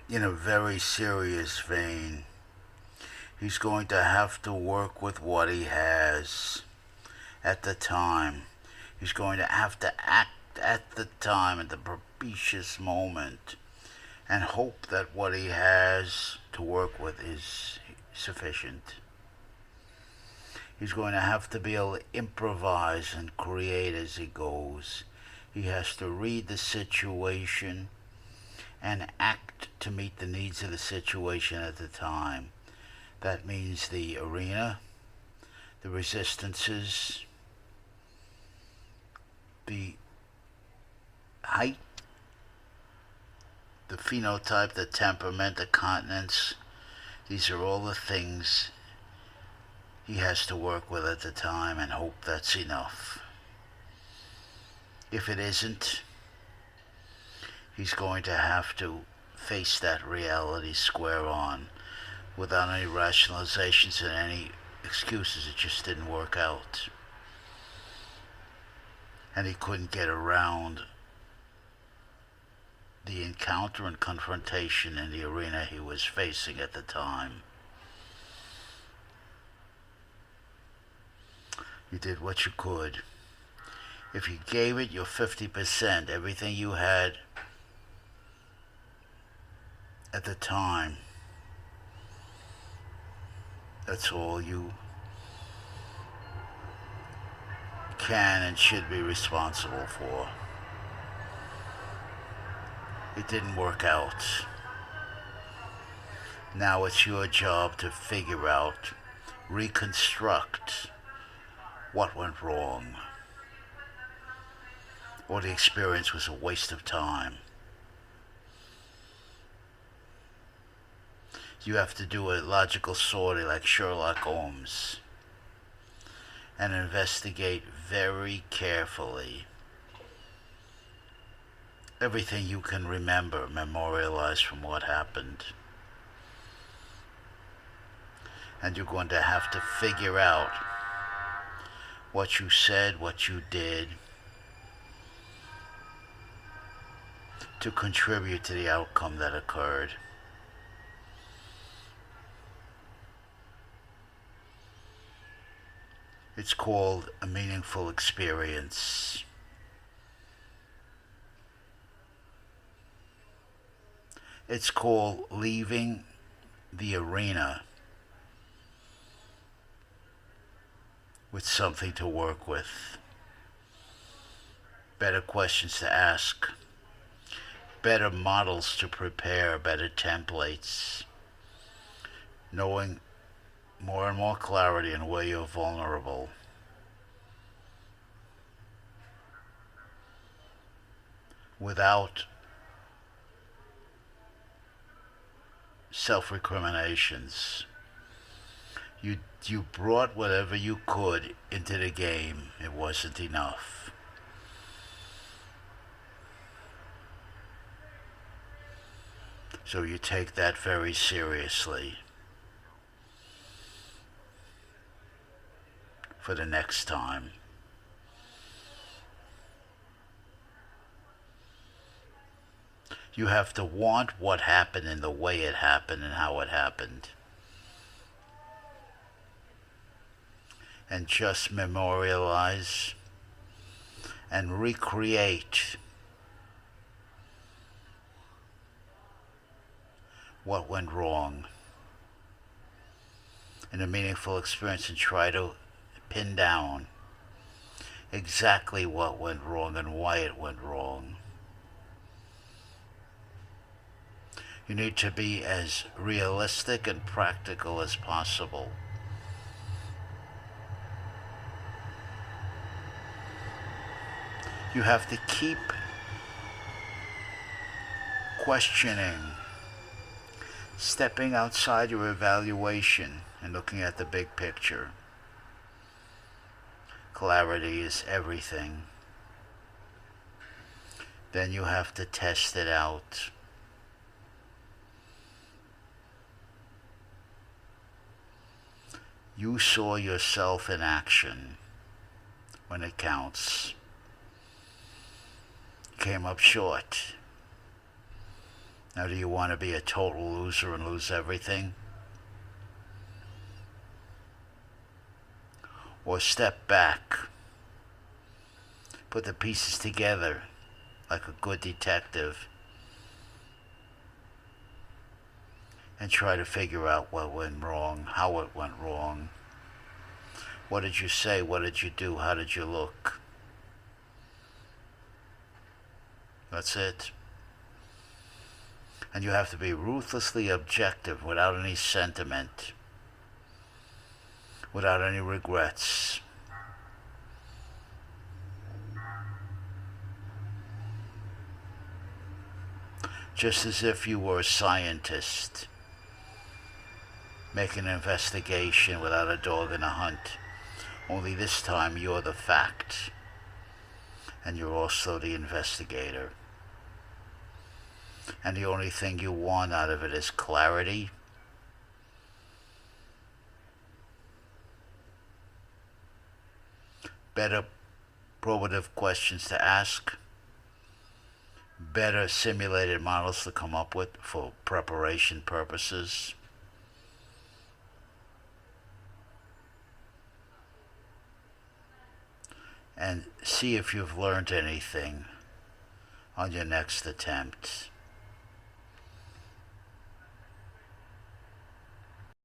in a very serious vein. He's going to have to work with what he has at the time. He's going to have to act at the time, at the propitious moment, and hope that what he has to work with is sufficient. He's going to have to be able to improvise and create as he goes. He has to read the situation and act to meet the needs of the situation at the time. That means the arena, the resistances, the height, the phenotype, the temperament, the continence. These are all the things he has to work with at the time and hope that's enough. If it isn't, he's going to have to face that reality square on without any rationalizations and any excuses. It just didn't work out. And he couldn't get around the encounter and confrontation in the arena he was facing at the time. You did what you could. If you gave it your 50%, everything you had at the time, that's all you can and should be responsible for. It didn't work out. Now it's your job to figure out, reconstruct what went wrong, or the experience was a waste of time. You have to do a logical sorting like Sherlock Holmes and investigate very carefully everything you can remember, memorialize from what happened. And you're going to have to figure out what you said, what you did, to contribute to the outcome that occurred. It's called a meaningful experience. It's called leaving the arena with something to work with. Better questions to ask. Better models to prepare. Better templates. Knowing more and more clarity in where you're vulnerable. Without self-recriminations. You brought whatever you could into the game. It wasn't enough. So you take that very seriously for the next time. You have to want what happened and the way it happened and how it happened. And just memorialize and recreate what went wrong in a meaningful experience and try to pin down exactly what went wrong and why it went wrong. You need to be as realistic and practical as possible. You have to keep questioning, stepping outside your evaluation and looking at the big picture. Clarity is everything. Then you have to test it out. You saw yourself in action when it counts. Came up short. Now, do you want to be a total loser and lose everything? Or step back, put the pieces together like a good detective, and try to figure out what went wrong, how it went wrong. What did you say? What did you do? How did you look? That's it. And you have to be ruthlessly objective without any sentiment, without any regrets. Just as if you were a scientist making an investigation without a dog in a hunt. Only this time you're the fact, and you're also the investigator. And the only thing you want out of it is clarity, better probative questions to ask, better simulated models to come up with for preparation purposes. And see if you've learned anything on your next attempt.